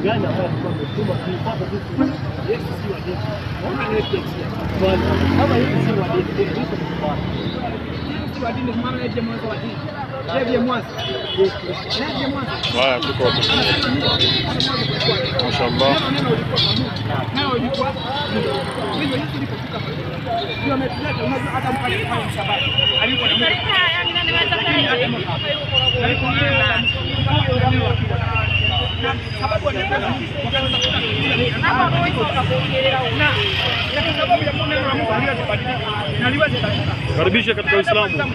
gani ambayo alikuwa ametuma kuipata sisi? Yesu si wa dini. Kama hivi si wa dini, Kristo ni Bwana. Si wa dini maana yeye mwanzo wa dini. Yeye mwanzo. Yeye mwanzo. Haya tuko hapo. Mashamba. Nao ilikuwa hivyo Yesu alipofika pale. Ndio ametuleta unajua hata mpale kwa sababu. Alikuwa na Mungu. Sababu anasema Karibisha katika Uislamu.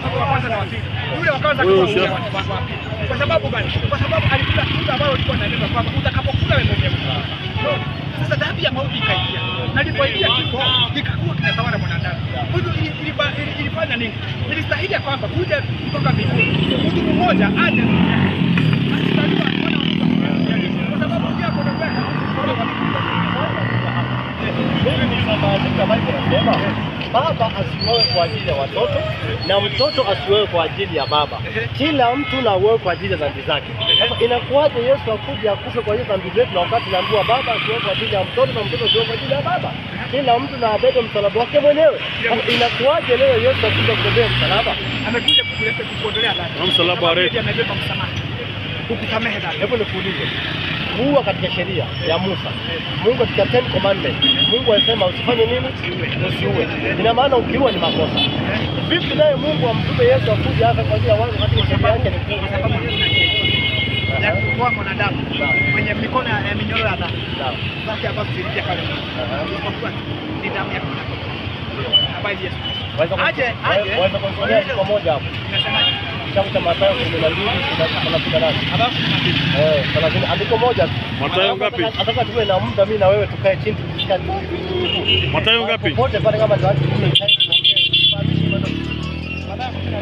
Kwa sababu gani? Kwa sababu alikula kitu ambacho alikuwa anaeleza kwamba utakapokula wewe mwenyewe. Sasa dhambi ya mauti ikaingia. Na ilipoingia kifo kikakuwa kinatawala mwanadamu. Huyu ilifanya nini? Ilistahili kwamba kuja kutoka mbinguni. Mtu mmoja aje baba asiwewe kwa ajili ya watoto na mtoto asiwewe kwa ajili ya baba. Kila mtu na wewe kwa ajili ya dhambi zake. Sasa inakuwaje Yesu akuja akufe kwa hiyo dhambi zetu na wakati naambiwa baba asiwewe kwa ajili ya mtoto na mtoto asiwewe kwa ajili ya baba? Kila mtu na abebe msalaba wake mwenyewe. Sasa inakuwaje leo Yesu akuja kubeba msalaba? Amekuja kukuondolea dhambi. Msalaba refu. Amebeba msamaha. Kukusamehe dhambi. Hebu nikuulize. Mungu katika sheria ya Musa, Mungu katika Ten Commandments, Mungu alisema usifanye nini? Usiue. Ina maana ukiua ni makosa. Vipi naye Mungu amtume Yesu akuja hapa kwa ajili ya watu katika sheria yake ni ya kutoa mwanadamu kwenye mikono ya minyororo ya dhambi. Sasa hapa tusiingie pale. Isipokuwa ni damu ya mwanadamu. Habari Yesu. Waweza kusomea kwa moja hapo. Nasemaje? Kitabu cha Mathayo 12:38. Alafu Andiko moja. Mathayo ngapi? Nataka tuwe na muda mimi na wewe tukae chini tusikane. Mathayo ngapi? Pote pale kama ndio watu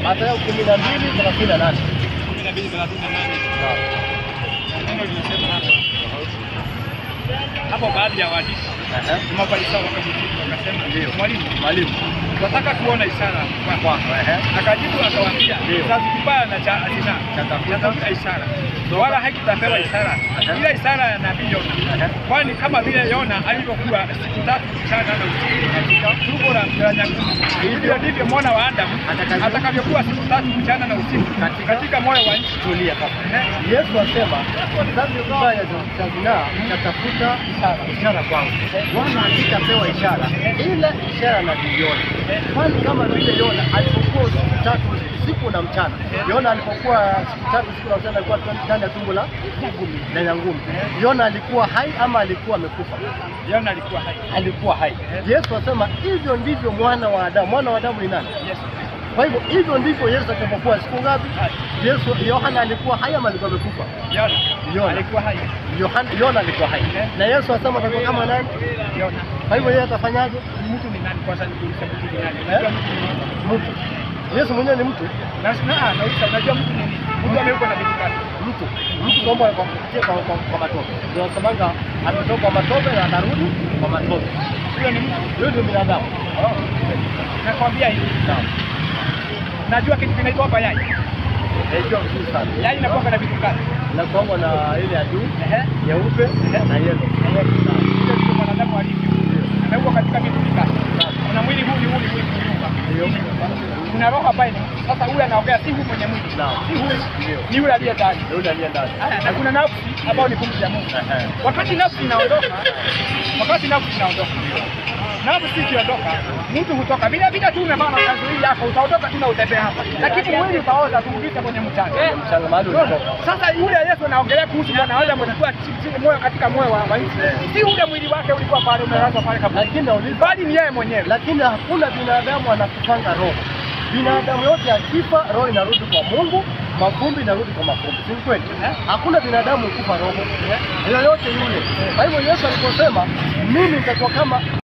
Mathayo 12:38. 12:38. Neno linasema hapo baadhi ya waandishi Mafarisayo wakasema mwalimu tunataka kuona ishara kwako. Akajibu akawaambia kizazi kibaya na cha zina kinatafuta ishara, wala hakitapewa ishara ila ishara ya nabii Yona. Kwani kama vile Yona alivyokuwa siku 3 mchana na usiku katika tumbo la nyangumi, hivyo ndivyo mwana wa Adamu atakavyokuwa siku 3 mchana na usiku katika moyo wa nchi. Tulia hapa. Yesu asema kizazi kibaya cha zina kinatafuta ishara kwangu. Bwana hakitapewa ishara ila ishara na Yona. Kwani kama vile Yona alipokuwa siku 3 usiku na mchana. Yona alipokuwa siku 3 usiku na mchana alikuwa ndani ya tumbo la nyangumi. Yona alikuwa hai ama alikuwa amekufa? Yona alikuwa hai. Alikuwa hai. Yesu asema hivyo ndivyo mwana wa Adamu. Mwana wa Adamu ni nani? Yesu. Kwa hivyo hivyo ndivyo Yesu atakapokuwa siku ngapi? Yohana alikuwa hai ama alikuwa amekufa? Yona alikuwa hai. Yona alikuwa hai. Na Yesu asema atakuwa kama nani? Yona. Kwa hivyo yeye atafanyaje? Mtu ni nani kwanza nikuulize mtu ni nani? Mtu. Yesu mwenyewe ni mtu. Unajua mtu ni nini? Mtu ameuko na vitu gani? Mtu kwamba kwa matope. Ndio sababu ametoka kwa matope na atarudi kwa matope. Huyo ni mtu. Huyo ndio binadamu. Nakwambia hivi. Najua kitu kinaitwa hapa yai. Ndio vizuri sana. Yai inakuwa na vitu gani? Inakuwa na ile ya juu, nyeupe na yellow. Ndio ndio mwanadamu alivyo. Ameuko katika vitu vikali. Kuna mwili huu ni mwili kunyumba. Ndio. Kuna roho hapa hivi. Sasa huyu anaongea si huyu mwenye mwili. Si huyu. Ni yule aliye ndani. Yule aliye ndani. Na kuna nafsi ambayo ni pumzi ya Mungu. Wakati nafsi inaondoka, nafsi ikiondoka, mtu hutoka bila tu umevaa mavazi hii yako, utaondoka tu na utembea hapa. Lakini mwili utaoza turudisha kwenye mchanga. Mchanga mahali ulitoka. Sasa yule Yesu anaongelea kuhusu Bwana Adamu alikuwa chini moyo katika moyo wa nchi. Si ule mwili wake ulikuwa pale umelazwa pale kabla. Lakini nauliza, bali ni yeye mwenyewe. Lakini hakuna binadamu anakupanga roho. Binadamu yote akifa roho inarudi kwa Mungu, mavumbi inarudi kwa mavumbi. Si kweli? Hakuna binadamu kufa roho. Yoyote yule. Kwa hivyo Yesu aliposema mimi nitakuwa kama